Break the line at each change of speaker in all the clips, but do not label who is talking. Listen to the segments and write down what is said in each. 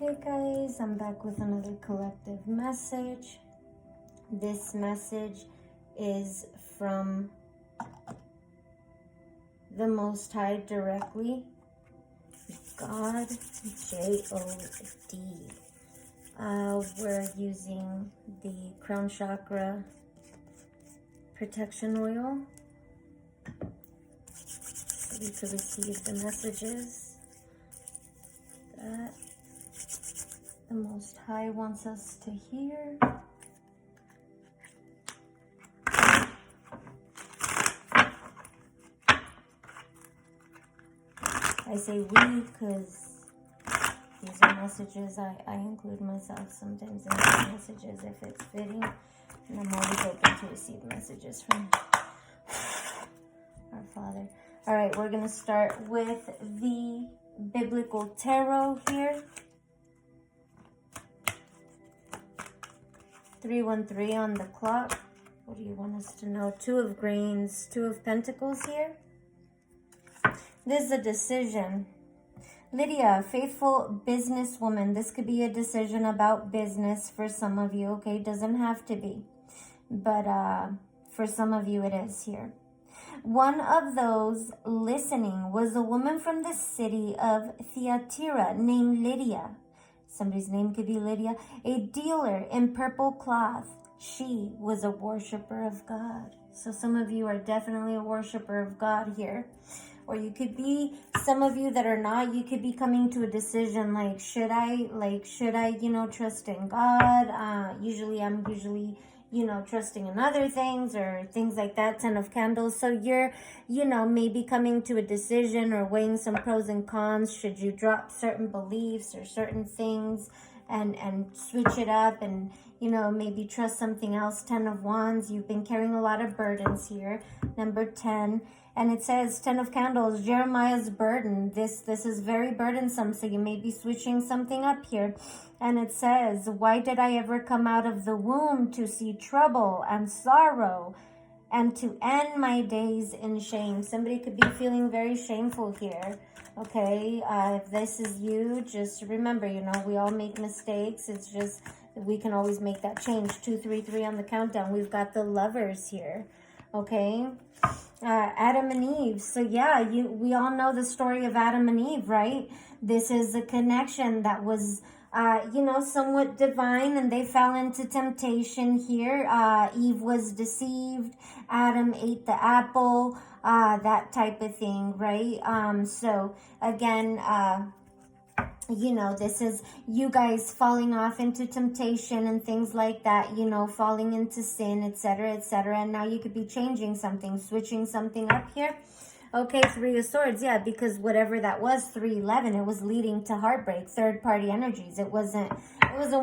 Hey guys, I'm back with another collective message. This message is from the Most High directly. God, J-O-D. We're using the crown chakra protection oil so we can receive the messages that the Most High wants us to hear. I say we because these are messages I include myself sometimes in these messages if it's fitting. And I'm always open to receive messages from our Father. All right, we're going to start with the Biblical Tarot here. 313 on the clock. What do you want us to know? Two of Grains, Two of Pentacles here. This is a decision. Lydia, faithful businesswoman. This could be a decision about business for some of you, okay? Doesn't have to be. But for some of you it is here. One of those listening was a woman from the city of Thyatira named Lydia. Somebody's name could be Lydia. A dealer in purple cloth. She was a worshiper of God. So some of you are definitely a worshiper of God here. Or you could be, some of you that are not, you could be coming to a decision like, should I, trust in God? Usually I'm trusting in other things or things like that, 10 of Candles. So you're, maybe coming to a decision or weighing some pros and cons. Should you drop certain beliefs or certain things and switch it up and, maybe trust something else? 10 of Wands, you've been carrying a lot of burdens here. Number 10. And it says 10 of Candles, Jeremiah's burden. This is very burdensome, so you may be switching something up here. And it says, why did I ever come out of the womb to see trouble and sorrow and to end my days in shame? Somebody could be feeling very shameful here. Okay, if this is you, just remember, we all make mistakes. It's just we can always make that change. 233 on the countdown. We've got the Lovers here. Okay. Adam and Eve. So yeah, we all know the story of Adam and Eve, right? This is a connection that was, somewhat divine, and they fell into temptation here. Eve was deceived. Adam ate the apple, that type of thing, right? So again, this is you guys falling off into temptation and things like that, falling into sin, etc., etc. And now you could be changing something, switching something up here. Okay, 3 of Swords, yeah, because whatever that was, 311, it was leading to heartbreak, third-party energies. It wasn't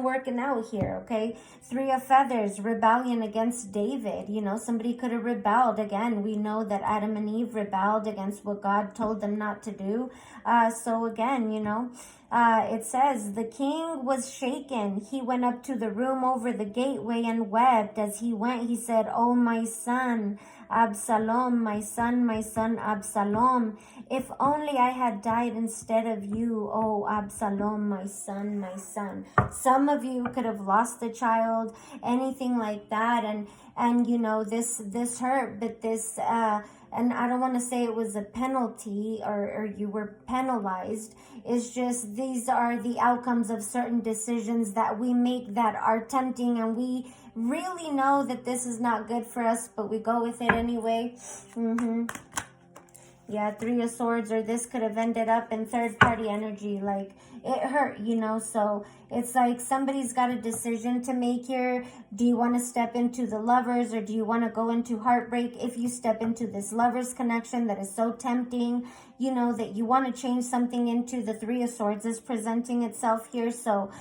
working out here, okay? 3 of Feathers, rebellion against David. Somebody could have rebelled. Again, we know that Adam and Eve rebelled against what God told them not to do. So again, it says, the king was shaken. He went up to the room over the gateway and wept. As he went, he said, oh, my son, Absalom, my son, Absalom. If only I had died instead of you, oh, Absalom, my son, my son. Some of you could have lost a child, anything like that. And this hurt, but this, and I don't want to say it was a penalty or you were penalized. It's just these are the outcomes of certain decisions that we make that are tempting, and we really know that this is not good for us, but we go with it anyway. Yeah, 3 of Swords, or this could have ended up in third-party energy. Like, it hurt, so it's like somebody's got a decision to make here. Do you want to step into the Lovers, or do you want to go into heartbreak? If you step into this Lovers connection that is so tempting, that you want to change something into, the 3 of Swords is presenting itself here. So,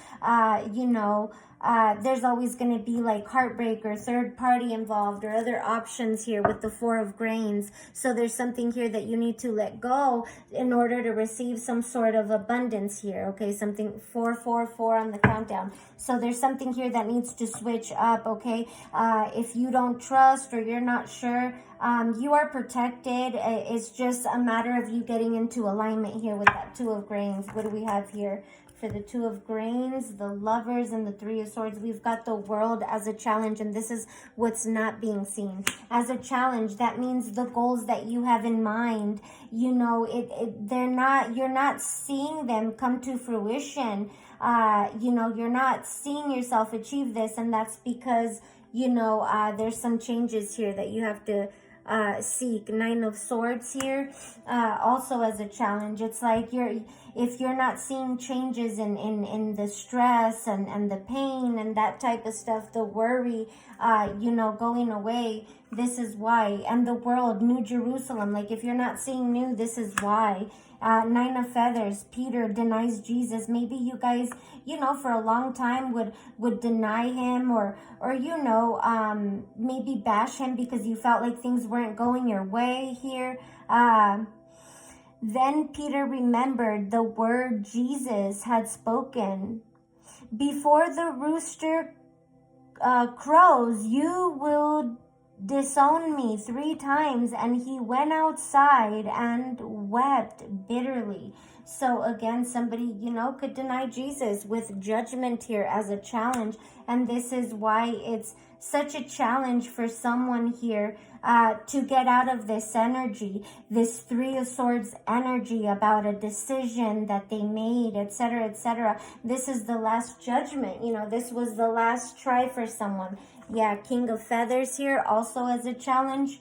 there's always going to be like heartbreak or third party involved or other options here with the 4 of Grains. So there's something here that you need to let go in order to receive some sort of abundance here. Okay, something 444 on the countdown. So there's something here that needs to switch up. Okay, if you don't trust or you're not sure, you are protected. It's just a matter of you getting into alignment here with that 2 of Grains. What do we have here? For the Two of Grains, the Lovers, and the Three of Swords, we've got the World as a challenge, and this is what's not being seen. As a challenge, that means the goals that you have in mind, you know, you're not seeing them come to fruition. You know, you're not seeing yourself achieve this, and that's because, you know, there's some changes here that you have to seek. Nine of Swords here, also as a challenge. It's like if you're not seeing changes in the stress and the pain and that type of stuff, the worry, you know, going away, this is why. And the World, New Jerusalem, like if you're not seeing new, this is why. Nine of Feathers, Peter denies Jesus. Maybe you guys, you know, for a long time would deny him or you know, maybe bash him because you felt like things weren't going your way here. Then Peter remembered the word Jesus had spoken. Before the rooster crows, you will disown me 3 times. And he went outside and wept bitterly. So again, somebody, you know, could deny Jesus with judgment here as a challenge. And this is why it's such a challenge for someone here to get out of this energy, this Three of Swords energy about a decision that they made, etc., etc. This is the last judgment. You know, this was the last try for someone. Yeah, King of Feathers here also as a challenge.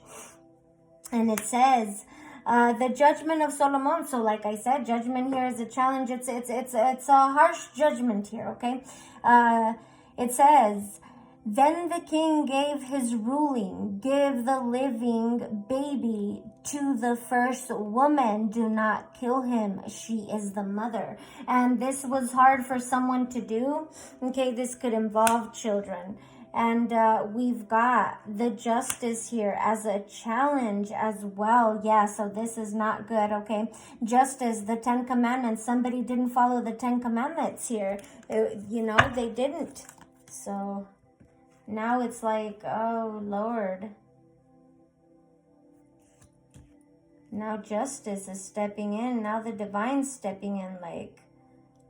And it says, the judgment of Solomon. So like I said, judgment here is a challenge. It's a harsh judgment here, okay? It says, then the king gave his ruling, give the living baby to the first woman, do not kill him, she is the mother. And this was hard for someone to do, okay? This could involve children. And we've got the Justice here as a challenge as well. Yeah, so this is not good, okay? Justice, the 10 Commandments. Somebody didn't follow the 10 Commandments here. You know, they didn't. So now it's like, oh, Lord. Now Justice is stepping in. Now the Divine's stepping in, like,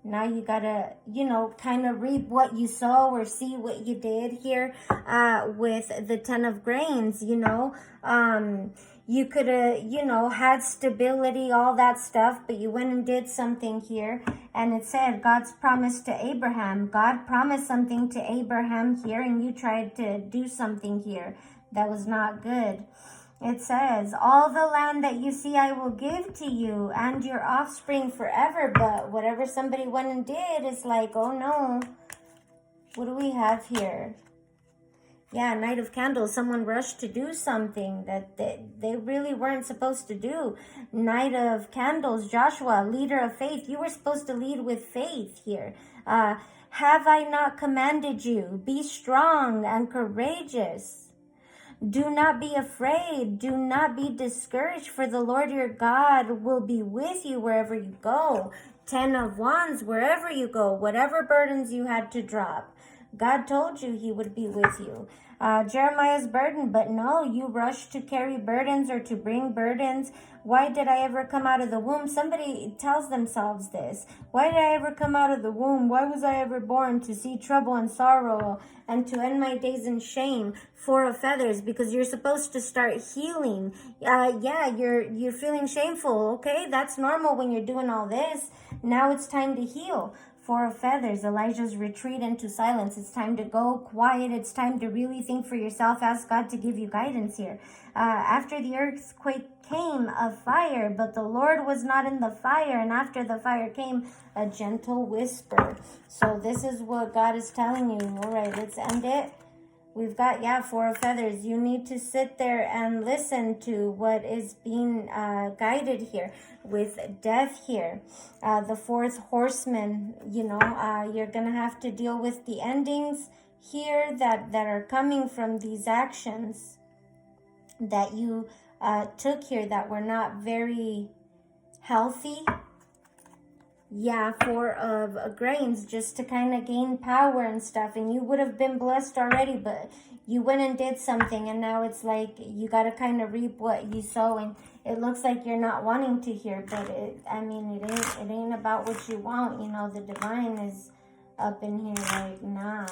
now you gotta, you know, kind of reap what you sow or see what you did here with the 10 of Grains, you know. You could have, you know, had stability, all that stuff, but you went and did something here. And it said God's promise to Abraham. God promised something to Abraham here, and you tried to do something here that was not good. It says, all the land that you see I will give to you and your offspring forever. But whatever somebody went and did, it's like, oh no. What do we have here? Yeah, Knight of Candles. Someone rushed to do something that they really weren't supposed to do. Knight of Candles, Joshua, leader of faith. You were supposed to lead with faith here. Have I not commanded you? Be strong and courageous. Do not be afraid. Do not be discouraged, for the Lord your God will be with you wherever you go. 10 of Wands, wherever you go, whatever burdens you had to drop, God told you he would be with you. Jeremiah's burden, but no, you rushed to carry burdens or to bring burdens. Why did I ever come out of the womb? Somebody tells themselves this. Why did I ever come out of the womb? Why was I ever born? To see trouble and sorrow and to end my days in shame. 4 of Feathers, because you're supposed to start healing. Yeah, you're feeling shameful, okay? That's normal when you're doing all this. Now it's time to heal. 4 of Feathers, Elijah's retreat into silence. It's time to go quiet. It's time to really think for yourself. Ask God to give you guidance here. After the earthquake came a fire, but the Lord was not in the fire. And after the fire came a gentle whisper. So this is what God is telling you. All right, let's end it. We've got, yeah, 4 of Feathers. You need to sit there and listen to what is being guided here with death here. The 4th horseman, you know, you're going to have to deal with the endings here that are coming from these actions that you took here that were not very healthy. Yeah, 4 of Grains, just to kind of gain power and stuff. And you would have been blessed already, but you went and did something. And now it's like you got to kind of reap what you sow. And it looks like you're not wanting to hear, but it ain't about what you want. You know, the divine is up in here like, nah.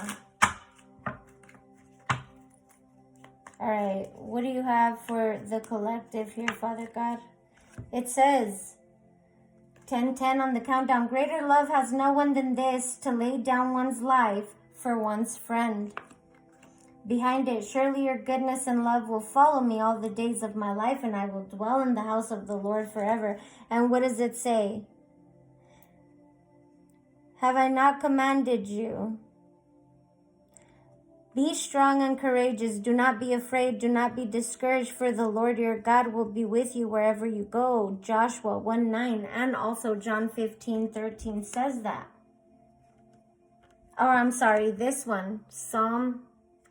All right, what do you have for the collective here, Father God? It says, 10:10 on the countdown. Greater love has no one than this, to lay down one's life for one's friend. Behind it, surely your goodness and love will follow me all the days of my life, and I will dwell in the house of the Lord forever. And what does it say? Have I not commanded you? Be strong and courageous. Do not be afraid. Do not be discouraged, for the Lord your God will be with you wherever you go. Joshua 1:9 and also John 15:13 says that. Or I'm sorry, this one. Psalm,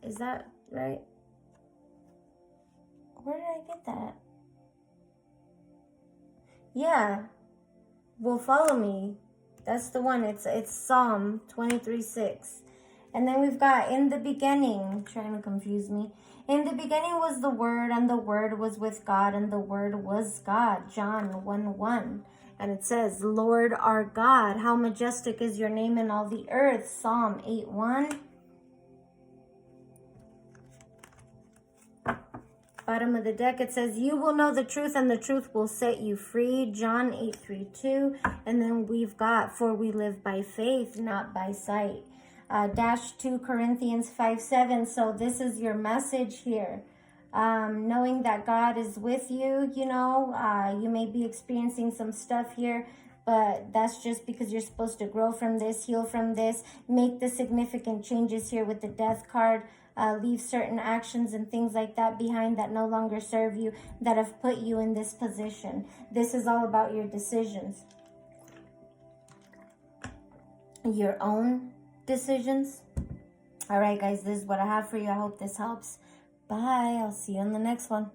is that right? Where did I get that? Yeah, will follow me. That's the one. It's Psalm 23:6. And then we've got, in the beginning, trying to confuse me. In the beginning was the Word, and the Word was with God, and the Word was God. John 1:1. And it says, Lord our God, how majestic is your name in all the earth. Psalm 8:1. Bottom of the deck, it says, you will know the truth, and the truth will set you free. John 8:3-2. And then we've got, for we live by faith, not by sight. 2 Corinthians 5:7. So this is your message here. Knowing that God is with you, you know, you may be experiencing some stuff here, but that's just because you're supposed to grow from this, heal from this, make the significant changes here with the death card, leave certain actions and things like that behind that no longer serve you, that have put you in this position. This is all about your decisions. Your own decisions. All right, guys, this is what I have for you. I hope this helps. Bye. I'll see you on the next one.